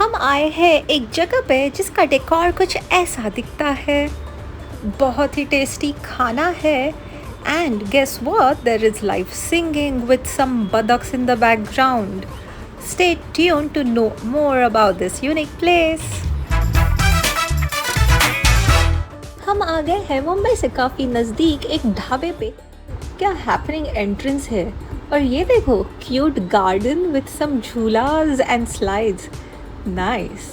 हम आए हैं एक जगह पे जिसका डेकोर कुछ ऐसा दिखता है। बहुत ही टेस्टी खाना है। And guess what, there is live singing with some बदक्स in the background. Stay tune to know more about this unique place. हम आ गए हैं मुंबई से काफ़ी नज़दीक एक ढाबे पे। क्या हैपनिंग एंट्रेंस है। और ये देखो, क्यूट गार्डन विद सम झूलास एंड स्लाइड्स। नाइस।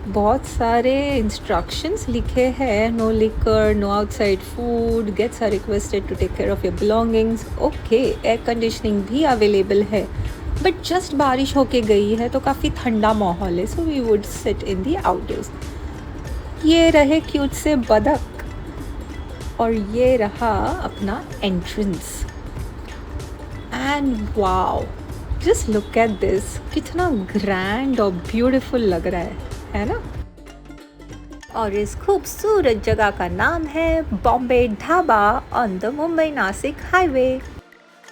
बहुत सारे इंस्ट्रक्शंस लिखे हैं, no liquor, no outside food, guests are requested to take care of your belongings. Okay, air conditioning भी अवेलेबल है, बट जस्ट बारिश होके गई है तो काफ़ी ठंडा माहौल है, so we would sit in the outdoors. ये रहे क्यूट से बदक और ये रहा अपना entrance. And wow, just look at this, कितना ग्रैंड और ब्यूटीफुल लग रहा है ना। और इस खूबसूरत जगह का नाम है Bombay dhaba on the Mumbai Nashik highway.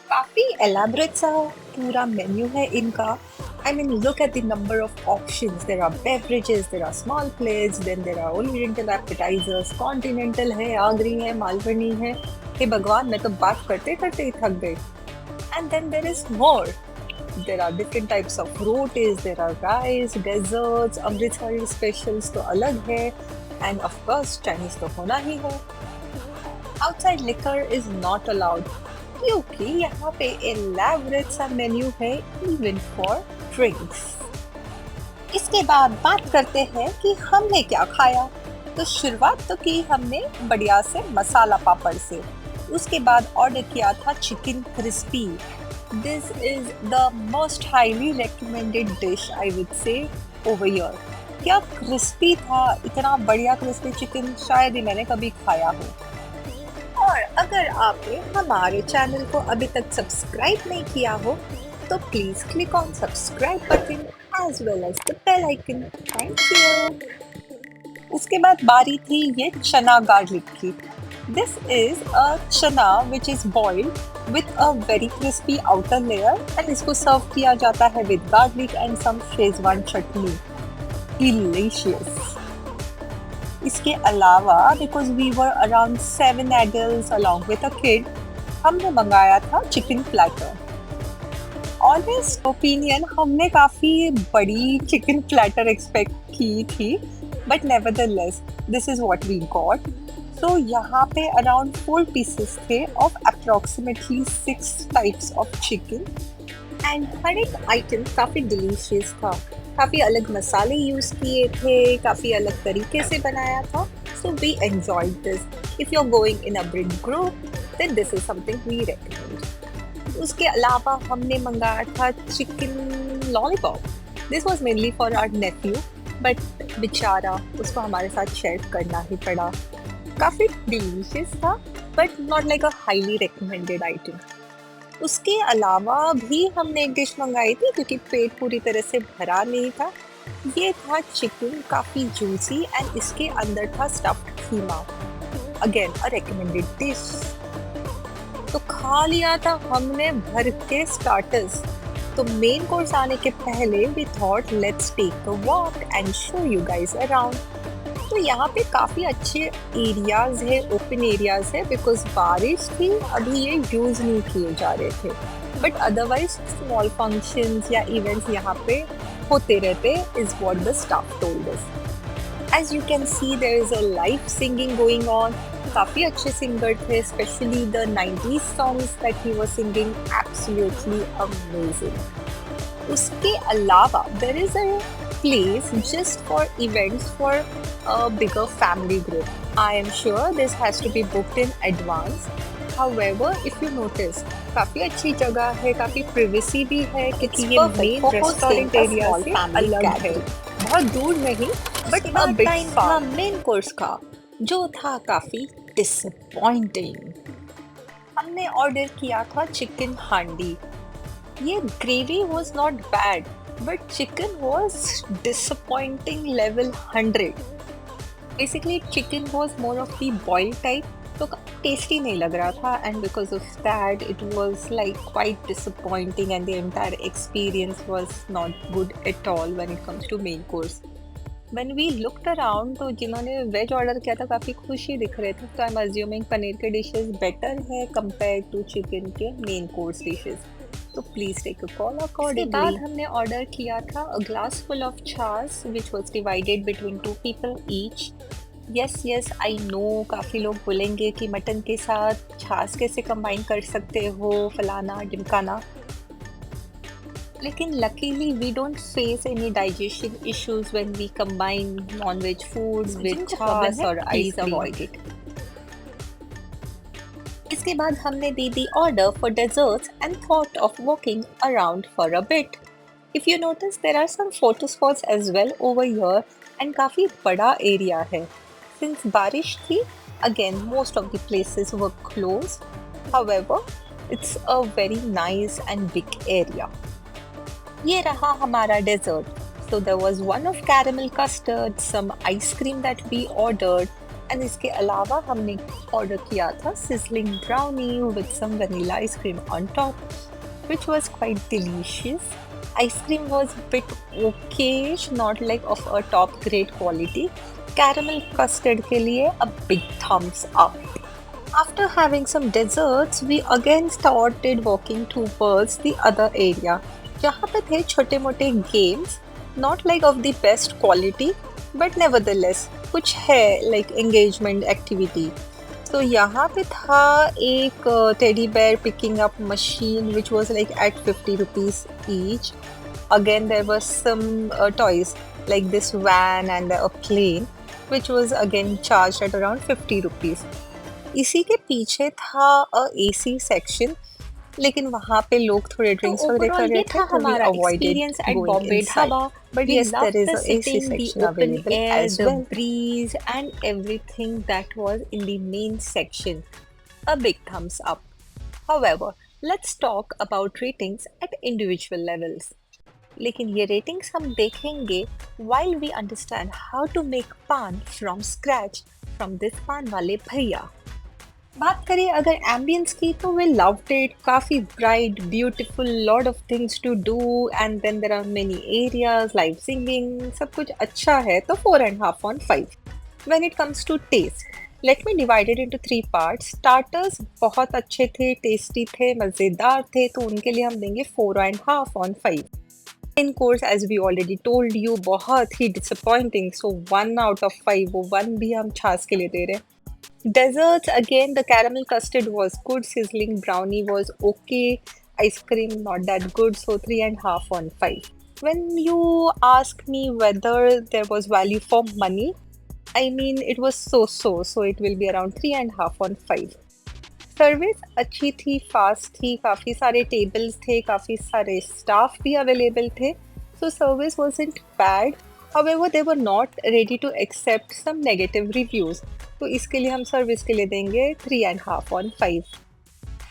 काफ़ी एलाबरेट सा पूरा मेन्यू है इनका। I mean, look at the number of options. There are beverages, there are small plates, then there are oriental appetizers, continental है, आगरी है, मालवनी है। हे भगवान, मैं तो बात करते करते ही थक गई। And then there is more. There are different types of rotis, there are rice, desserts, Amritsari specials तो अलग है, and of course Chinese तो होना ही है। Outside liquor is not allowed क्योंकि यहाँ पे elaborate सा मेन्यू है even for drinks। इसके बाद बात करते हैं कि हमने क्या खाया। तो शुरुआत तो की हमने बढ़िया से मसाला पापड़ से। उसके बाद ऑर्डर किया था chicken crispy. This is the most highly recommended dish I would say over here। क्या क्रिस्पी था, इतना बढ़िया क्रिस्पी चिकन शायद ही मैंने कभी खाया हो। और अगर आपने हमारे चैनल को अभी तक सब्सक्राइब नहीं किया हो तो please click on subscribe button as well as the bell icon. Thank you. उसके बाद बारी थी ये चना गार्लिक की। This is a chana which is boiled with a very crispy outer layer and इसको सर्व किया जाता है with garlic and some Szechuan chutney। Delicious। इसके अलावा because we were around 7 adults along with a kid, हमने मंगाया था चिकन प्लेटर। ऑनेस्ट ओपिनियन, हमने काफ़ी बड़ी चिकन प्लेटर एक्सपेक्ट की थी, but nevertheless this is what we got. तो यहाँ पे अराउंड 4 पीसेस थे of approximately 6 types of chicken and हर एक आइटम काफ़ी डिलीशियस था। काफ़ी अलग मसाले यूज़ किए थे, काफ़ी अलग तरीके से बनाया था। So we enjoyed this. If you are going in a big group then this is something we recommend. उसके अलावा हमने मंगाया था chicken lollipop. This was mainly for our nephew, but बेचारा उसको हमारे साथ शेयर करना ही पड़ा। काफ़ी डिलीशियस था, but not like a highly recommended item. उसके अलावा भी हमने एक डिश मंगाई थी क्योंकि पेट पूरी तरह से भरा नहीं था। ये था चिकन, काफ़ी जूसी एंड इसके अंदर था stuffed keema. Again a recommended dish. तो खा लिया था हमने भर के स्टार्टर्स। तो मेन कोर्स आने के पहले we thought let's take a walk and show you guys around. तो यहाँ पे काफ़ी अच्छे एरियाज है, ओपन एरियाज है, बिकॉज बारिश थी, अभी ये यूज़ नहीं किए जा रहे थे, बट अदरवाइज स्मॉल फंक्शंस या इवेंट्स यहाँ पे होते रहते is what the staff told us. As you can see there is a live singing going on. काफ़ी अच्छे सिंगर थे, specially the 90s songs that he was singing, absolutely amazing. उसके अलावा there is a place just for events for a bigger family group. I am sure this has to be booked in advance. However, if you notice, काफी अच्छी जगह है, काफी privacy भी है क्योंकि ये मेन रेस्टोरेंट एरिया से अलग है, बहुत दूर नहीं, but a bit far। Main course का जो था काफी डिसअपॉइंटिंग। हमने ऑर्डर किया था चिकन हांडी। ये gravy was not bad, but chicken was disappointing level 100। Basically, chicken was more of the boiled type तो टेस्टी नहीं लग रहा था, and because of that it was like quite disappointing and the entire experience was not good at all when it comes to main course. When we looked around, तो जिन्होंने veg order किया था काफ़ी खुश ही दिख रहे थे, तो आई एम अज्यूमिंग पनीर के डिशेस बेटर है कंपेयर टू चिकन के मेन कोर्स डिशेस. तो please take a call accordingly. इसके बाद हमने ऑर्डर किया था अ ग्लास फुल ऑफ छाछ which was divided between 2 people each. Yes I know, काफ़ी लोग बोलेंगे कि मटन के साथ छाछ कैसे कंबाइन कर सकते हो, फलाना ढिमकाना. लेकिन luckily we don't face any digestion issues when we combine non-veg foods with छाछ और ice cream. Avoid it. इसके बाद हमने दी दी order for desserts and thought of walking around for a bit. If you notice, there are some photo spots as well over here and काफ़ी बड़ा area है. Since बारिश थी, again most of the places were closed. However, it's a very nice and big area. ये रहा हमारा desert. So there was one of caramel custard, some ice cream that we ordered, and इसके अलावा हमने order किया था sizzling brownie with some vanilla ice cream on top, which was quite delicious. Ice cream was a bit okayish, not like of a top grade quality. Caramel custard के लिए a big thumbs up. After having some desserts, we again started walking towards the other area. जहाँ पे थे छोटे मोटे games, not like of the best quality but nevertheless कुछ है like engagement activity. तो यहाँ पे था एक teddy bear picking up machine which was like at 50 rupees each. Again there was some toys like this van and a plane which was again charge at around 50 rupees. इसी के पीछे था अ AC section, लेकिन वहाँ पे लोग थोड़े drinks वगैरह कर रहे थे, तो we avoided going inside. But yes, there is a AC section available as well. The breeze and everything that was in the main section. A big thumbs up. However, let's talk about ratings at individual levels. लेकिन ये ratings हम देखेंगे while we understand how to make pan from scratch from this pan वाले भैया. बात करें अगर ambience की, तो वे लव्ड इट. काफ़ी bright, beautiful, lot of things to do, and then there are many areas, live singing, सब कुछ अच्छा है, तो 4.5 on 5. When it comes to taste, let me divide it into 3 parts. Starters बहुत अच्छे थे, tasty थे, मज़ेदार थे, तो उनके लिए हम देंगे 4.5 on 5. In course as we already told you बहुत ही डिसअपॉइंटिंग, सो 1 out of 5, वो 1 भी हम छाछ के लिए दे रहे हैं. Desserts, again, the caramel custard was good, sizzling brownie was okay, ice cream not that good, so 3.5 on 5. When you ask me whether there was value for money, I mean it was so it will be around 3.5 on 5. Service अच्छी थी, fast थी, काफ़ी सारे tables थे, काफ़ी सारे staff भी available थे, so service wasn't bad. However, they were not ready to accept some negative reviews. तो इसके लिए हम सर्विस के लिए देंगे 3.5 on 5.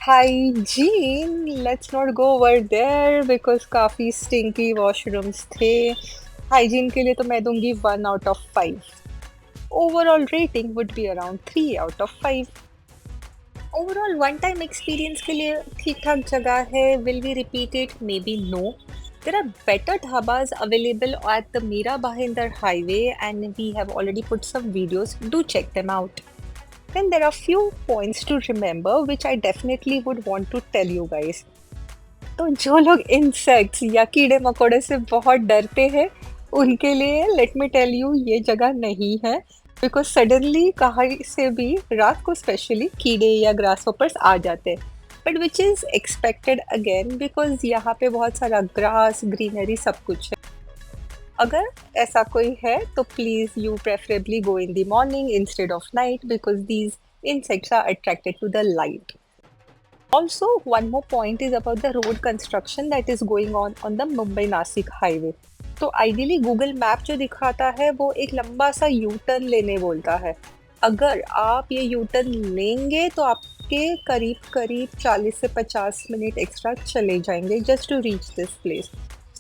Hygiene, let's not go over there because काफ़ी स्टिंकी वॉशरूम्स थे. हाइजीन के लिए तो मैं दूंगी 1 out of 5. Overall rating would be around 3 out of 5. Overall one time experience के लिए ठीक ठाक जगह है. Will we repeat it? Maybe no. There are better dhabas available at the Mira Bhayandar highway, and we have already put some videos. Do check them out. Then there are few points to remember which I definitely would want to tell you guys. तो जो लोग insects या कीड़े मकोड़े से बहुत डरते हैं, उनके लिए let me tell you ये जगह नहीं है, because suddenly कहीं से भी रात को स्पेशली कीड़े या grasshoppers आ जाते हैं. But which is expected again, because यहाँ पे बहुत सारा ग्रास, ग्रीनरी, सब कुछ है. अगर ऐसा कोई है तो please you preferably go in the morning instead of night, because these insects are attracted to the light. Also, one more point is about the road construction that is going on the Mumbai-Nasik highway. तो ideally Google map जो दिखाता है वो एक लंबा सा U turn लेने बोलता है. अगर आप ये यू टर्न लेंगे तो आपके करीब 40 से 50 मिनट एक्स्ट्रा चले जाएंगे just to reach this place.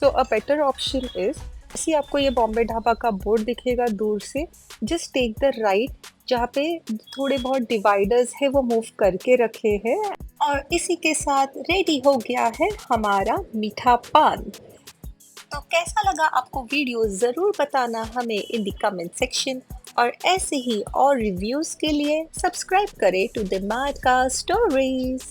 So a better option is, ऐसे आपको ये बॉम्बे ढाबा का बोर्ड दिखेगा दूर से, जस्ट टेक द राइट जहाँ पे थोड़े बहुत डिवाइडर्स है वो मूव करके रखे हैं और इसी के साथ रेडी हो गया है हमारा मीठा पान। तो कैसा लगा आपको वीडियो ज़रूर बताना हमें इन द कमेंट सेक्शन और ऐसे ही और रिव्यूज़ के लिए सब्सक्राइब करें to the Mad Cast stories.